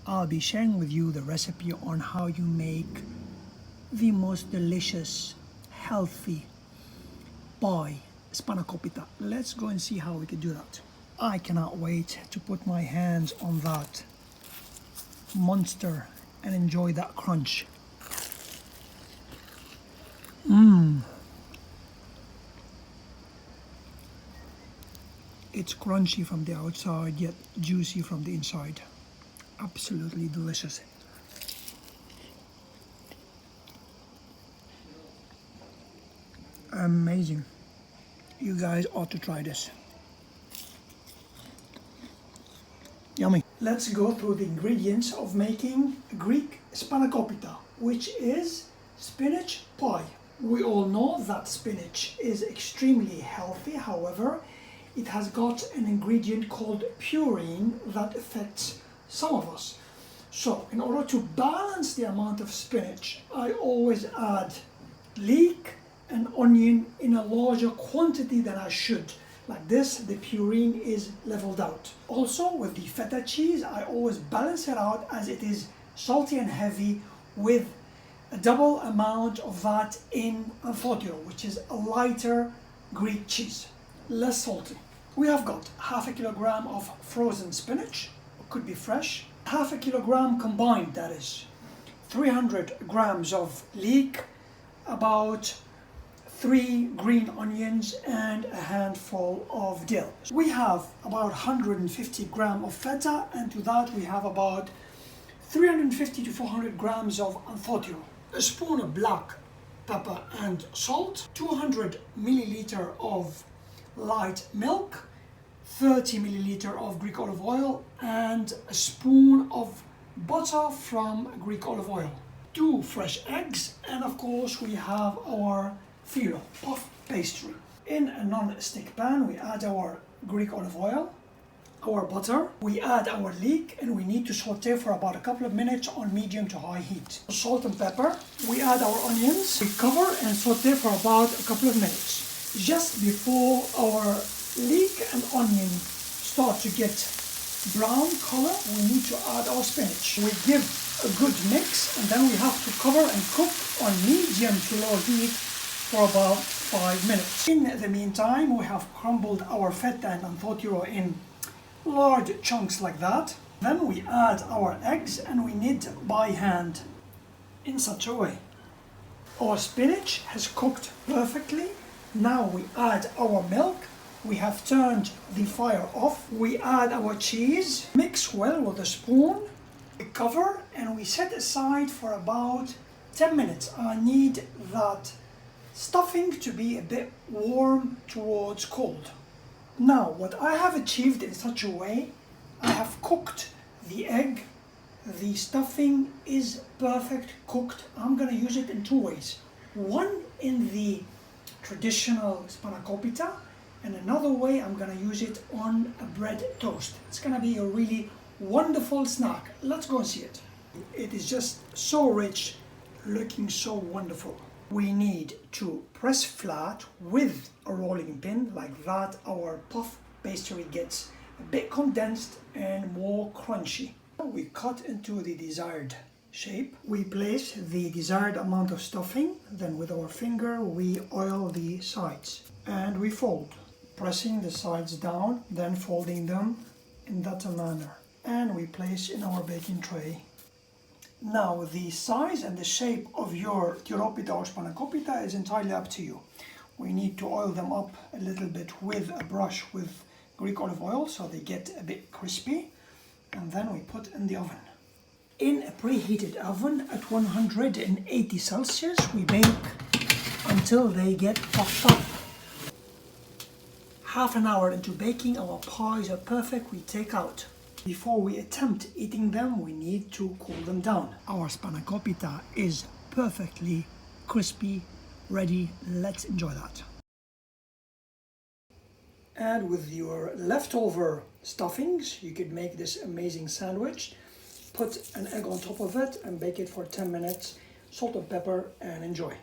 I'll be sharing with you the recipe on how you make the most delicious, healthy pie, Spanakopita. Let's go and see how we can do that. I cannot wait to put my hands on that monster and enjoy that crunch. It's crunchy from the outside, yet juicy from the inside. Absolutely delicious. Amazing. You guys ought to try this. Yummy. Let's go through the ingredients of making Greek Spanakopita, which is spinach pie. We all know that spinach is extremely healthy. However, it has got an ingredient called purine that affects some of us. So in order to balance the amount of spinach, I always add leek and onion in a larger quantity than I should. Like this, the purine is leveled out. Also with the feta cheese, I always balance it out as it is salty and heavy with a double amount of that in anthotiro, which is a lighter Greek cheese, less salty. We have got half a kilogram of frozen spinach, could be fresh, half a kilogram combined, that is 300 grams of leek, about 3 green onions and a handful of dill. We have about 150 grams of feta, and to that we have about 350 to 400 grams of anthotiro, a spoon of black pepper and salt, 200 milliliter of light milk, 30 milliliter of Greek olive oil, and a spoon of butter from Greek olive oil, 2 fresh eggs, and of course we have our filo, puff pastry. In a non-stick pan we add our Greek olive oil, our butter, we add our leek, and we need to saute for about a couple of minutes on medium to high heat. Salt and pepper, we add our onions, we cover and saute for about a couple of minutes. Just before our leek and onion start to get brown color, we need to add our spinach. We give a good mix, and then we have to cover and cook on medium to low heat for about 5 minutes. In the meantime, we have crumbled our feta and anthotiro in large chunks like that. Then we add our eggs and we knead by hand in such a way. Our spinach has cooked perfectly. Now we add our milk. We have turned the fire off. We add our cheese, mix well with a spoon. We cover and we set aside for about 10 minutes. I need that stuffing to be a bit warm towards cold. Now, what I have achieved in such a way, I have cooked the egg. The stuffing is perfect cooked. I'm gonna use it in 2 ways. One in the traditional Spanakopita, and another way I'm gonna use it on a bread toast. It's gonna be a really wonderful snack. Let's go and see it. It is just so rich, looking so wonderful. We need to press flat with a rolling pin, like that our puff pastry gets a bit condensed and more crunchy. We cut into the desired shape. We place the desired amount of stuffing, then with our finger we oil the sides and we fold, pressing the sides down, then folding them in that manner, and we place in our baking tray. Now the size and the shape of your tiropita or Spanakopita is entirely up to you. We need to oil them up a little bit with a brush with Greek olive oil so they get a bit crispy, and then we put in the oven. In a preheated oven at 180 Celsius, we bake until they get puffed up. Half an hour into baking, our pies are perfect. We take out. Before we attempt eating them, we need to cool them down. Our Spanakopita is perfectly crispy, ready. Let's enjoy that. And with your leftover stuffings, you could make this amazing sandwich. Put an egg on top of it and bake it for 10 minutes. Salt and pepper, and enjoy.